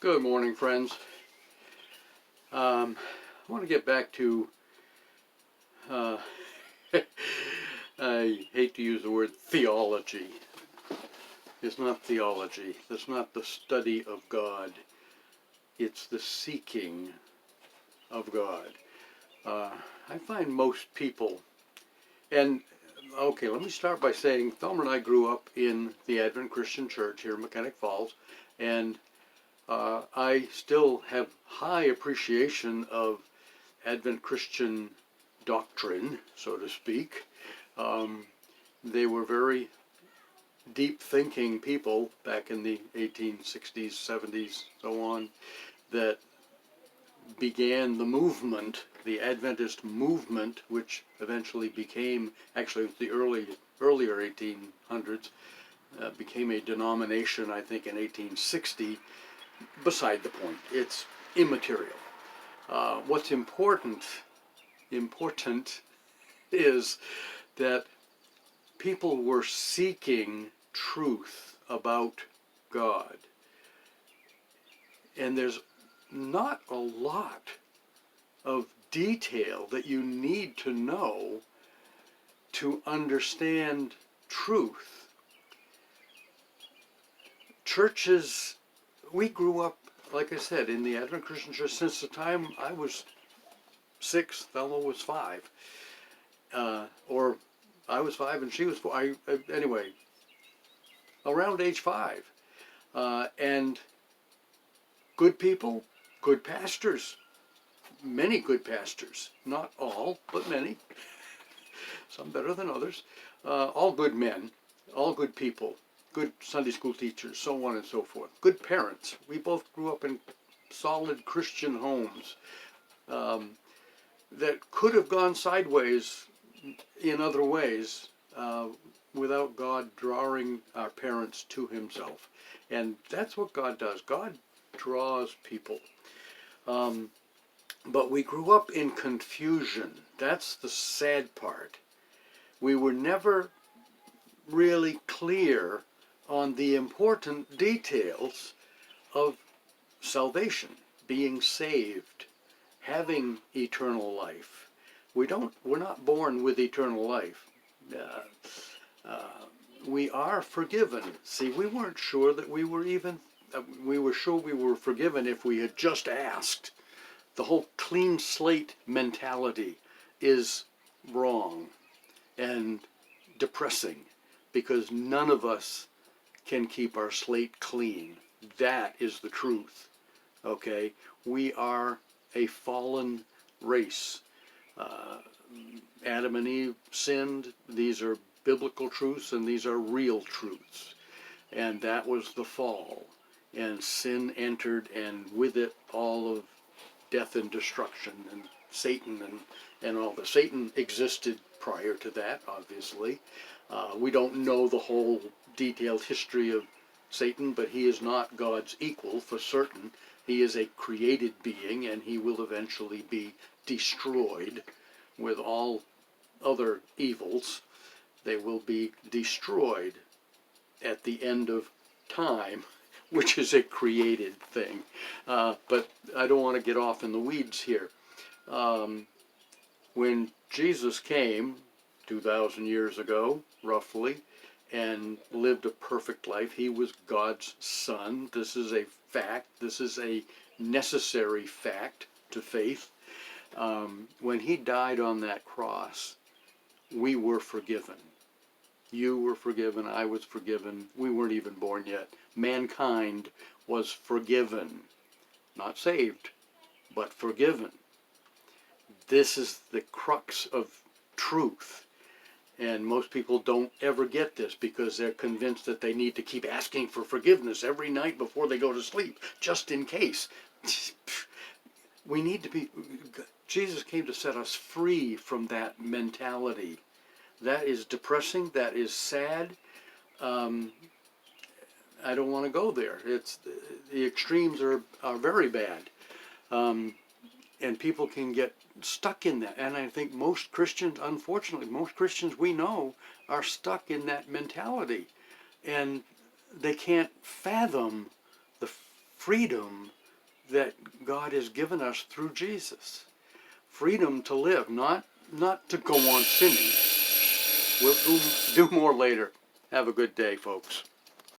Good morning, friends. I want to get back to, uh, I hate to use the word theology. It's not theology. It's not the study of God. It's the seeking of God. I find most people, and okay, let me start by saying Thelma and I grew up in the Advent Christian Church here in Mechanic Falls, and I still have high appreciation of Advent Christian doctrine, so to speak. They were very deep thinking people back in the 1860s, 70s, so on, that began the movement, the Adventist movement, which eventually became, actually the earlier 1800s, became a denomination, I think, in 1860. Beside the point, it's immaterial. What's important is that people were seeking truth about God. And there's not a lot of detail that you need to know to understand truth. Churches, we grew up, like I said, in the Advent Christian Church since the time I was 6, Thelma was 5. Or I was 5 and she was 4. Anyway, around age 5. And good people, good pastors, many good pastors. Not all, but many. Some better than others. All good men, all good people, good Sunday school teachers, so on and so forth. Good parents. We both grew up in solid Christian homes that could have gone sideways in other ways without God drawing our parents to himself. And that's what God does. God draws people. But we grew up in confusion. That's the sad part. We were never really clear on the important details of salvation, being saved, having eternal life. We're not born with eternal life. We are forgiven. See, we weren't sure that we were even, we were sure we were forgiven if we had just asked. The whole clean slate mentality is wrong and depressing because none of us can keep our slate clean. That is the truth. Okay? We are a fallen race. Adam and Eve sinned. These are biblical truths and these are real truths. And that was the fall. And sin entered, and with it all of death and destruction and Satan and all that. Satan existed prior to that, obviously. We don't know the whole detailed history of Satan, but he is not God's equal for certain. He is a created being, and he will eventually be destroyed with all other evils. They will be destroyed at the end of time, which is a created thing. But I don't want to get off in the weeds here. When Jesus came 2,000 years ago, roughly, and lived a perfect life, he was God's son. This is a fact. This is a necessary fact to faith. When he died on that cross, we were forgiven. You were forgiven. I was forgiven. We weren't even born yet. Mankind was forgiven. Not saved, but forgiven. This is the crux of truth. And most people don't ever get this because they're convinced that they need to keep asking for forgiveness every night before they go to sleep, just in case. We need to be... Jesus came to set us free from that mentality. That is depressing. That is sad. I don't want to go there. The extremes are very bad. And people can get stuck in that. And I think most Christians, unfortunately, most Christians we know are stuck in that mentality. And they can't fathom the freedom that God has given us through Jesus. Freedom to live, not to go on sinning. We'll do more later. Have a good day, folks.